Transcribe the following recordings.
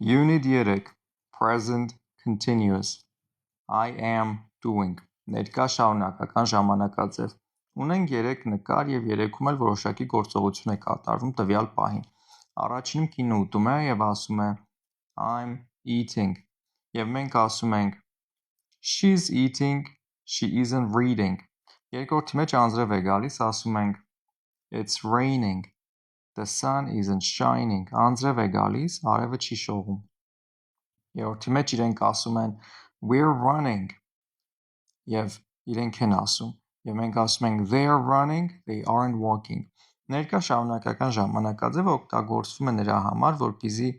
Unit 3 Present Continuous I am doing Ներկա շարունակական ժամանակաձև Ունենք 3 նկար և 3-ում էլ որոշակի գործողություն է կատարվում տվյալ պահին Առաջինում կինը ուտում է և ասում է I'm eating և մենք ասում ենք She's eating, she isn't reading Երկրորդի մեջ անձրև է գալիս ասում ենք It's raining The sun isn't shining Անձրև է գալիս, արևը չի շողում Երրորդի մեջ իրենք ասում են We're running և իրենք են ասում և մենք ասում ենք They're running, they aren't walking Ներկա շարունակական ժամանակաձևը օգտագործվում է նրա համար, որպեսզի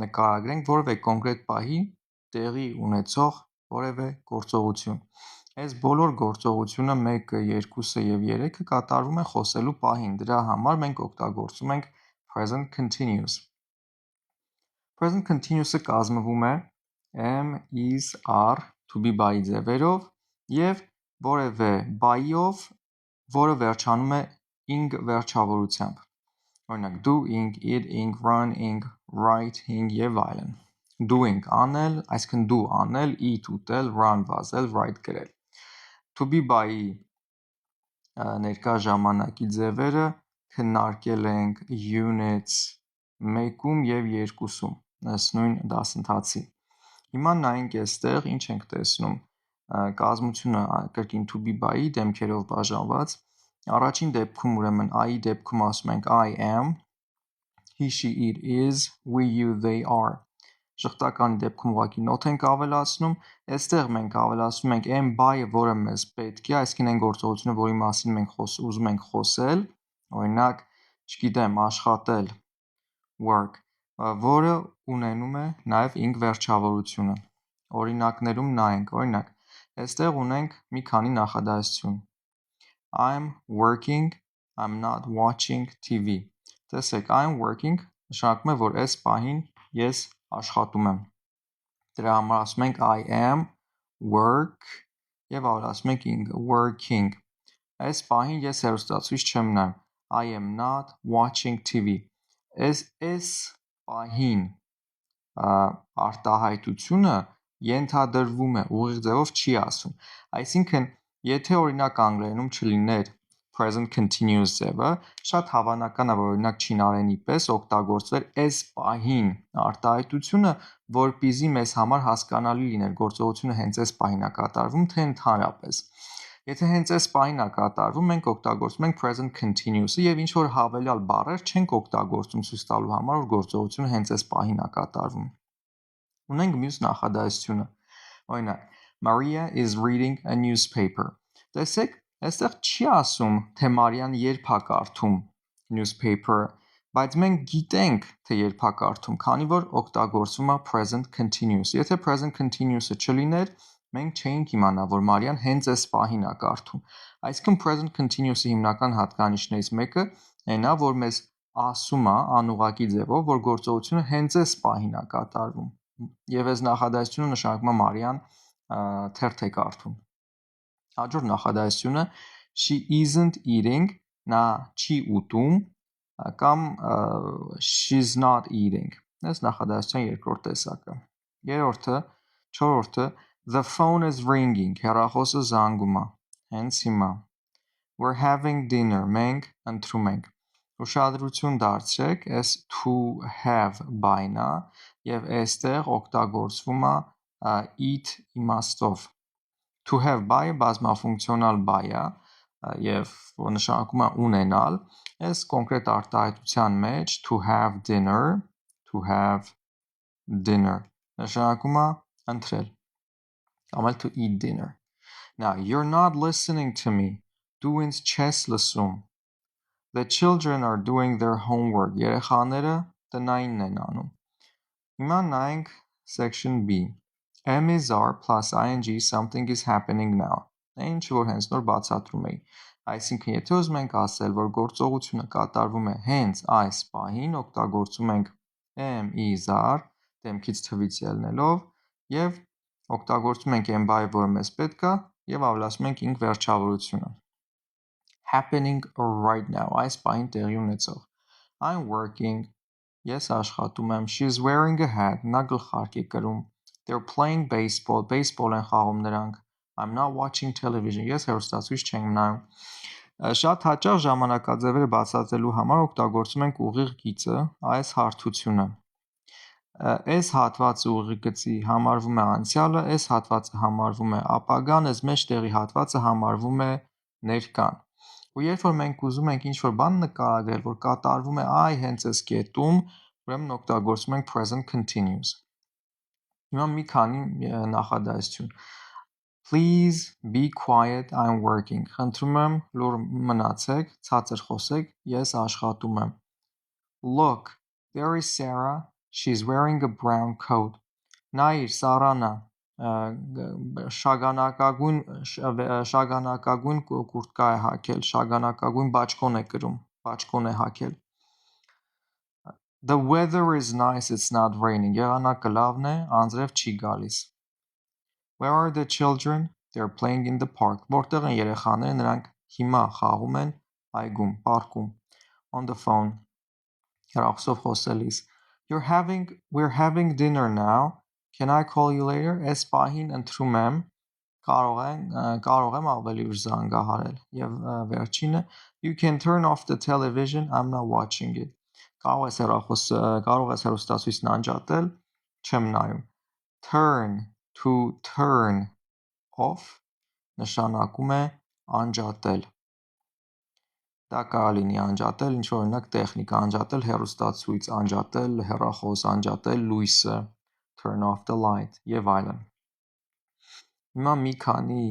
նկարագրենք որևէ կոնկրետ պահի տեղի ունեցող որևէ գործողություն Այս բոլոր գործողությունը 1-ը, 2-ը և 3-ը կատարվում են խոսելու պահին Դրա համար մենք օգտագործում ենք present continuous Present continuous-ը կազմվում է am, is, are, to be բայի ձևերով և որևէ բայով, որը վերջանում է ing վերջավորությամբ Օրինակ doing, eating, running, writing և այլն Doing անել, այսինքն do անել, eat ուտել, run վազել, write գրել To be բայի ներկա ժամանակի ձևերը քննարկել ենք units 1-ում և 2-ում ըստ նույն դասընթացի Հիմա նայենք այստեղ ինչ ենք տեսնում կազմությունը կրկին to be բայի դեմքերով բաժանված Առաջին դեպքում ուրեմն I-ի դեպքում ասում ենք I am He, she, it is We, you, they are Շղթականի դեպքում ուղղակի նոթ ենք ավելացնում Այստեղ մենք ավելացնում ենք am բայը, որը մեզ պետք է այսինքն այն գործողությունը, որի մասին մենք ուզում ենք խոսել Օրինակ, չգիտեմ, աշխատել work որը ունենում է նաև ing վերջավորությունը Օրինակներում նայենք Օրինակ, այստեղ ունենք մի քանի նախադասություն I'm working, I'm not watching TV Տեսեք, I'm working նշանակում է, որ այս պահին ես աշխատում եմ Դրա համար ասում ենք I am work և ավելացնում ենք ing working Այս պահին ես հեռուստացույց չեմ նայում I am not watching TV Այս պահին արտահայտությունը ենթադրվում է, ուղիղ ձևով չի ասում Այսինքն, եթե օրինակ անգլերենում չլիներ present continuous ձևը, շատ հավանական է, որ օրինակ չինարենի պես օգտագործվեր այս պահին արտահայտությունը, որպեսզի մեզ համար հասկանալի լիներ գործողությունը հենց այս պահին է կատարվում, թե ընդհանրապես Եթե հենց այս պահին է կատարվում, մենք օգտագործում ենք present continuous-ը և ինչ-որ հավելյալ բառեր չենք օգտագործում ցույց տալու համար, որ գործողությունը հենց այս պահին է կատարվում Ունենք մյուս նախադասությունը Օրինակ, Maria is reading a newspaper Տեսեք, այստեղ չի ասում, թե Մարիան երբ է կարդում newspaper-ը, բայց մենք գիտենք, թե երբ է կարդում, քանի որ օգտագործվում է present continuous Եթե present continuous-ը չլիներ, մենք չէինք իմանա, որ Մարիան հենց այս պահին է կարդում Այսինքն present continuous-ի հիմնական հատկանիշներից մեկը այն է, որ մեզ ասում է անուղղակի ձևով, որ գործողությունը հենց այս պահին է կատարվում Եվ այս նախադասությունը նշանակում է Մարիան թերթ է կարդում Հաջորդ նախադասությունը She isn't eating Նա չի ուտում կամ She's not eating Այս նախադասության երկրորդ տեսակը Երրորդը, չորրորդը The phone is ringing Հեռախոսը զանգում է Հենց հիմա We're having dinner Մենք ընթրում ենք Ուշադրություն դարձրեք Այս to have բային է և այստեղ օգտագործվում է eat իմաստով To have բայը բազմաֆունկցիոնալ բայ է և նշանակում է ունենալ Այս կոնկրետ արտահայտության մեջ to have dinner նշանակում է ընթրել կամ էլ to eat dinner Now, you're not listening to me Դու ինձ չես լսում The children are doing their homework Երեխաները տնայինն են անում Հիմա նայենք section B Am is are plus ing something is happening now Այն ինչ որ հենց նոր բացատրում էի Այսինքն եթե ուզում ենք ասել որ գործողությունը կատարվում է հենց այս պահին օգտագործում ենք am is are դեմքից թվից ելնելով և օգտագործում ենք am բայը որը մեզ պետք է և ավելացնում ենք ing վերջավորությունը Happening right now այս պահին տեղի ունեցող I'm working Ես աշխատում եմ. She's wearing a hat. Նա գլխարկ է կրում. They're playing baseball. Baseball են խաղում նրանք. I'm not watching television. Ես հեռուստացույց չեմ նայում. Շատ հաճախ ժամանակաձևերը բացատրելու համար օգտագործում ենք ուղիղ գիծը, այս հարթությունը. S հատվածը ուղիղ գծի համարվում է անցյալը, S հատվածը համարվում է ապագան, այս մեջտեղի հատվածը համարվում է ներկան։ Ու երբ որ մենք ուզում ենք ինչ-որ բան նկարագրել, որ կատարվում է այ հենց այս կետում, ուրեմն օգտագործում ենք present continuous։ Հիմա մի քանի նախադասություն. Please be quiet, I'm working. Խնդրում եմ լուր մնացեք, ցածր խոսեք, ես աշխատում եմ։ Look, there is Sarah. She's wearing a brown coat. Նայիր, Սարան է, շագանակագույն կուրտկա է հագել, շագանակագույն բաճկոն է կրում, բաճկոն է հագել։ The weather is nice, it's not raining. Եղանակը լավն է, անձրև չի գալիս։ Where are the children? They're playing in the park. Որտեղ են երեխաները, նրանք հիմա խաղում են այգում, պարկում։ On the phone. Հեռախոսով խոսելիս. We're having dinner now. Can I call you later? Այս պահին ընտրում եմ, կարող եմ ավելի ուշ զանգահարել։ Եվ վերջինը, you can turn off the television. I'm not watching it. Կարող ես հեռուստացույցն անջատել, չեմ նայում։ Turn, to turn off նշանակում է անջատել։ Դա կարող լինի անջատել ինչ-որ օրինակ տեխնիկա, անջատել հեռուստացույց, անջատել հեռախոս, անջատել լույսը, turn off the light եւ այլն։ Հիմա մի քանի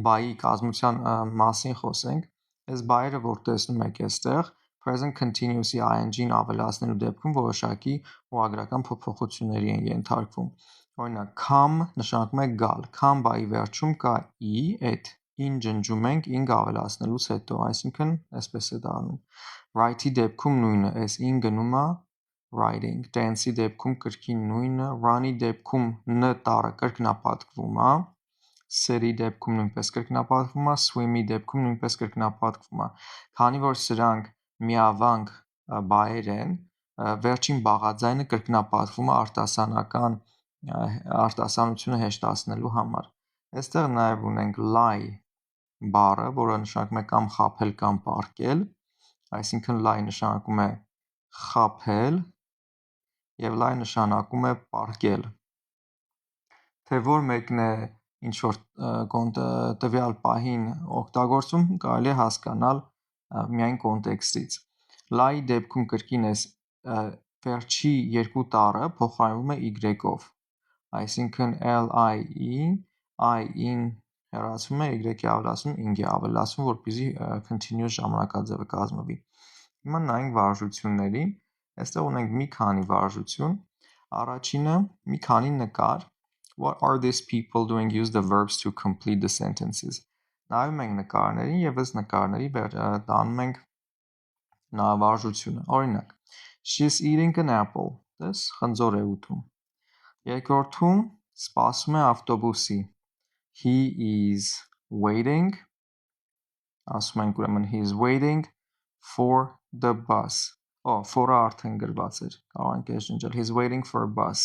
բայի կազմության մասին խոսենք։ Այս բայերը, որ տեսնում եք այստեղ, present continuous-ի ing-ին ավելացնելու դեպքում որոշակի ուղղագրական փոփոխությունների են ենթարկվում։ Օրինակ, come նշանակում է գալ, come բայի վերջում կա e, այդ in ջնջում ենք ing ավելացնելուց հետո, այսինքն այսպես է դառնում։ Write-ի դեպքում նույնը, այս in գնում է writing, dance-ի դեպքում կրկին նույնը, run-ի դեպքում n տառը կրկնապատկվում է, sit-ի դեպքում նույնպես կրկնապատկվում է, swim-ի դեպքում նույնպես կրկնապատկվում է։ Քանի որ սրանք միավանք բայեր են, վերջին բաղաձայնը կրկնապատկվում է արտասանությունը հեշտացնելու համար։ Այստեղ նաև ունենք lie բառը, որը նշանակում է կամ խաբել կամ պառկել, այսինքն lie նշանակում է խաբել եւ lie նշանակում է պառկել։ Թե որ մեկն է ինչ որ տվյալ պահին օգտագործում, կարելի է հասկանալ միայն կոնտեքստից։ Lie-ի դեպքում կրկին էս վերջի երկու տառը փոխարինվում է y-ով, այսինքն lie, i-in հեռացվում է, y-ի ավելացում ing-ի ավելացում, որպեսզի continuous ժամանակաձևը կազմվի։ Հիմա նայենք վարժությունների, այստեղ ունենք մի քանի վարժություն։ Առաջինը մի քանի նկար. What are these people doing? Use the verbs to complete the sentences. Նայում ենք նկարներին եւ այս նկարների տանում ենք վարժությունը։ Օրինակ, she's eating an apple. Դες խնձոր է ուտում։ Երկրորդում սպասում է ավտոբուսի. He is waiting. Ասում ենք ուրեմն he is waiting for the bus. For-ը արդեն գրված էր, կարող ենք այս ջնջել. He is waiting for a bus.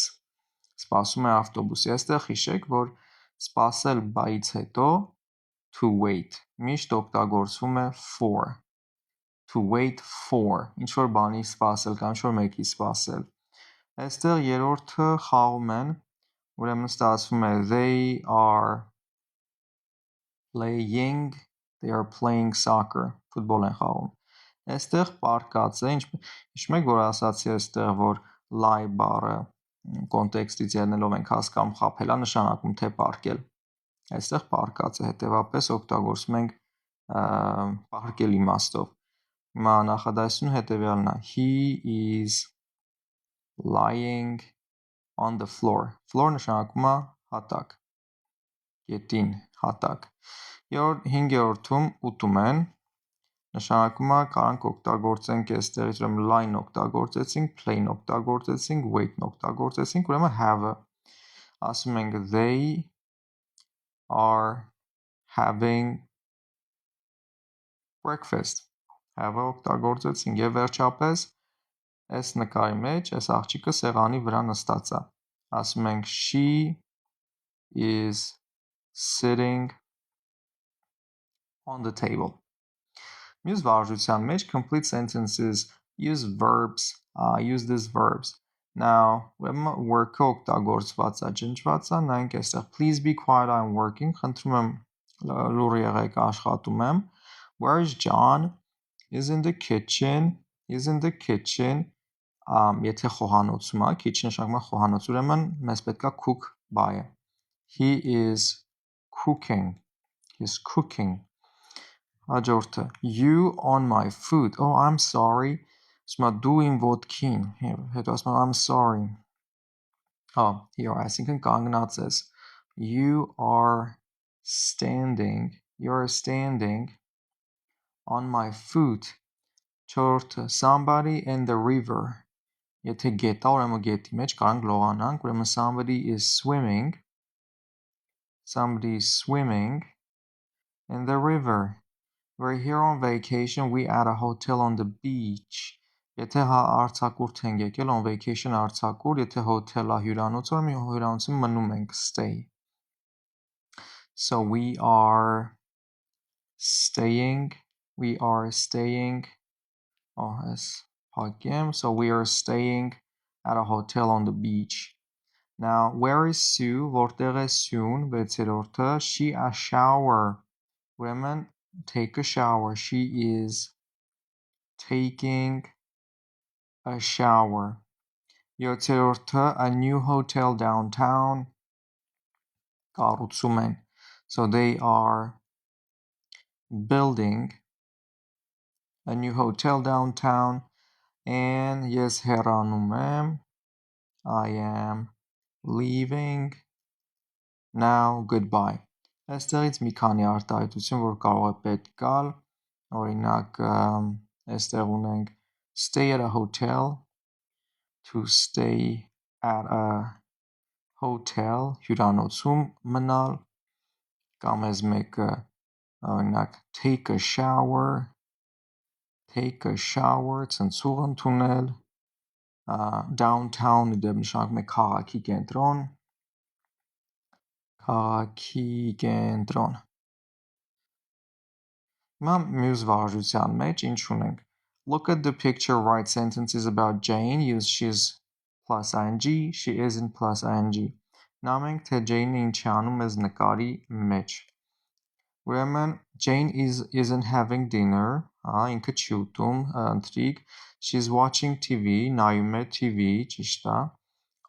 Սպասում է ավտոբուսի։ Այստեղ հիշեք, որ սպասել բայից հետո to wait միշտ օգտագործվում է for. To wait for. Ինչ որ բանի սպասել կամ ինչ որ մեկի սպասել։ Այստեղ երրորդը խաղում են, ուրեմն ստացվում է they are playing soccer, ֆուտբոլ են խաղում։ Այստեղ պարկած է, հիշում եք, որ ասացի այստեղ, որ lie բառը կոնտեքստից ելնելով ենք հասկանում խաբելա նշանակում թե պարկել։ Այստեղ պարկած է, հետևապես օգտագործում ենք պարկել իմաստով։ Հիմա նախադասությունը հետևյալն է. He is lying on the floor. Floor նշանակում է հատակ։ Գետին, հատակ։ Հինգերորդում ուտում են, նշանակում է կարանք օգտագործենք այստեղից, ուրեմն line օգտագործեցինք, plain օգտագործեցինք, wait-ն օգտագործեցինք, ուրեմն have-ը։ Ասում ենք they are having breakfast. Have-ը օգտագործեցինք եւ վերջապես Այս նկարի մեջ այս աղջիկը սեղանի վրա նստած է։ Ասում ենք she is sitting on the table. Mյուս վարժության մեջ complete sentences use these verbs. Now, work-ը օգտագործված է, ջնջված է, նայենք այստեղ please be quiet, I'm working, խնդրում եմ լուռ եղեք, աշխատում եմ. Where is John? Is in the kitchen. Եթե խոհանոցում է, kitchen նշանակում է խոհանոց, ուրեմն մեզ պետք է cook բայը. He is cooking. He's cooking. Հաջորդը you on my foot. Oh, I'm sorry. Ասում է դու իմ ոտքին. Հետո ասում է I'm sorry. Here, այսինքն կանգնած ես. You're standing on my foot. Չորրորդը somebody in the river. Եթե գետա, ուրեմն գետի մեջ կարանք լողանանք, ուրեմն somebody is swimming in the river. We're here on vacation, we at a hotel on the beach. Եթե արձակուրդ ենք եկել, on vacation արձակուրդ, եթե hotel-ը հյուրանոց, ուրեմն հյուրանոցում մնում ենք, stay. So we are staying. So we are staying at a hotel on the beach. Now, where is Sue? Որտեղ է Sue-ն? Վեցերորդը. She a shower. Women take a shower. She is taking a shower. Յոթերորդը. A new hotel downtown. Կառուցում են. So they are building a new hotel downtown. And yes, հեռանում եմ. I am leaving. Now, goodbye. Այստեղից մի քանի արտահայտություն, որ կարող է պետք գալ. Օրինակ, այստեղ ունենք stay at a hotel, to stay at a hotel, հյուրանոցում մնալ, կամ այս մեկը, օրինակ, take a shower, ցնցող ընդունել, downtown դեպ նշանակում է քաղաքի կենտրոն. Հիմա մյուս վարժության մեջ ինչ ունենք? Look at the picture, write sentences about Jane, use she's plus ing, she isn't plus ing. Նամենք, թե Jane-ը ինչ է անում այս նկարի մեջ. Ուրեմն, Jane isn't having dinner, ինքը չի ուտում, ընտրիկ. She's watching TV, նայում է TV, ճիշտ է.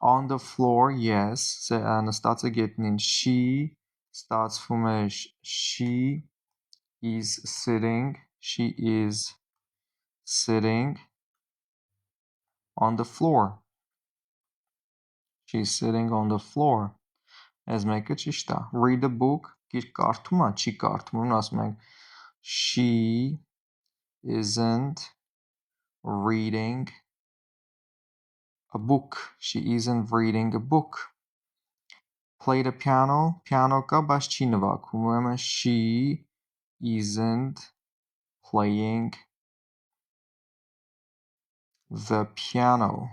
On the floor, yes, նստած է գետնին. She, ստացվում է she is sitting on the floor. She's sitting on the floor. Այս մեկը ճիշտ է. Read a book, գիրք կարդում է, չի կարդում, ասում ենք she isn't reading a book. Play the piano, piano կա, բայց չի նվագում, ուրեմն she isn't playing the piano.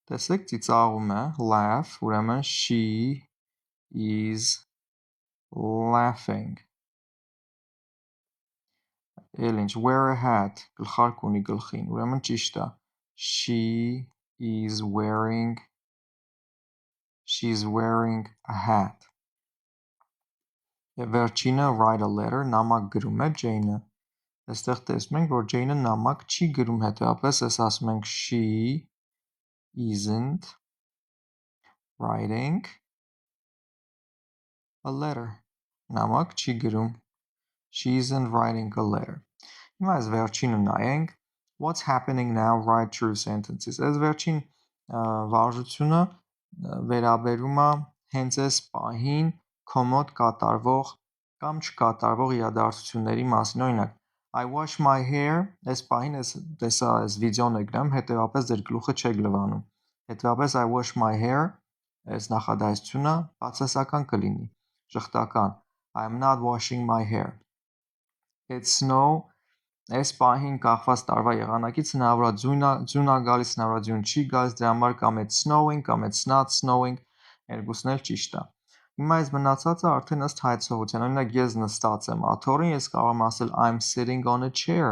Տեսեք, ծիծաղում է, laugh, ուրեմն she is laughing. Էլ ինչ, wear a hat, գլխարկ ունի գլխին, ուրեմն ճիշտ է. She is wearing a hat. Եվ վերջինը write a letter, նամակ գրում է Jane-ը. Այստեղ տեսնում ենք, որ Jane-ը նամակ չի գրում, հետևաբար այս ասում ենք she isn't writing a letter. Նամակ չի գրում. She isn't writing a letter. Հիմա այս վերջինը նայենք. What's happening now? Write true sentences. Այս վերջին վարժությունը վերաբերում է հենց այս պահին քո մոտ կատարվող կամ չկատարվող իրադարձությունների մասին. Օրինակ, I wash my hair, այս պահին տեսա այս վիդեոն եկնեմ, հետևաբար ձեր գլուխը չեք լվանում. Հետևաբար I wash my hair, այս նախադասությունը բացասական կլինի, շղթական. I am not washing my hair. It's snow, Այս պահին կախված տարվա եղանակից հնարավոր ձյուն ա գալիս, հնարավոր ձյուն չի գալիս, դրա համար կամ it's snowing, կամ it's not snowing, երկուսն էլ ճիշտ է։ Հիմա այս մնացածը արդեն ըստ հայեցողության, օրինակ ես նստած եմ աթոռին, ես կարող եմ ասել I'm sitting on a chair։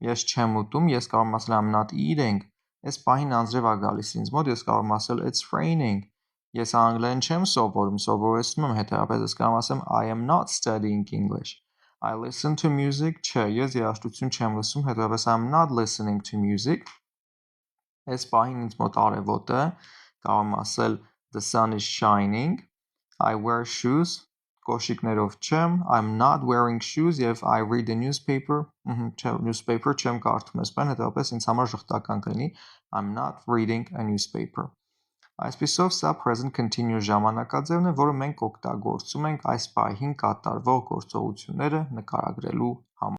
Ես չեմ ուտում, ես կարող եմ ասել I'm not eating։ Այս պահին անձրև ա գալիս ինձ մոտ, ես կարող եմ ասել it's raining։ Ես անգլերեն չեմ սովորում, սովորեցնում եմ, հետևաբար ես կարող եմ ասեմ I am not studying English։ I listen to music, չէ, ես երաժշտություն չեմ լսում, հետևաբար I'm not listening to music։ Այս պահին ինձ մոտ արևոտ է, կարող եմ ասել the sun is shining։ I wear shoes, կոշիկներով չեմ, I'm not wearing shoes եւ I read the newspaper, newspaper չեմ կարդում ես բան, հետևաբար ինձ համար ժխտական կլինի I'm not reading a newspaper։ Այսպիսով սա present continuous ժամանակաձևն է, որը մենք օգտագործում ենք այս պահին կատարվող գործողությունները նկարագրելու համար։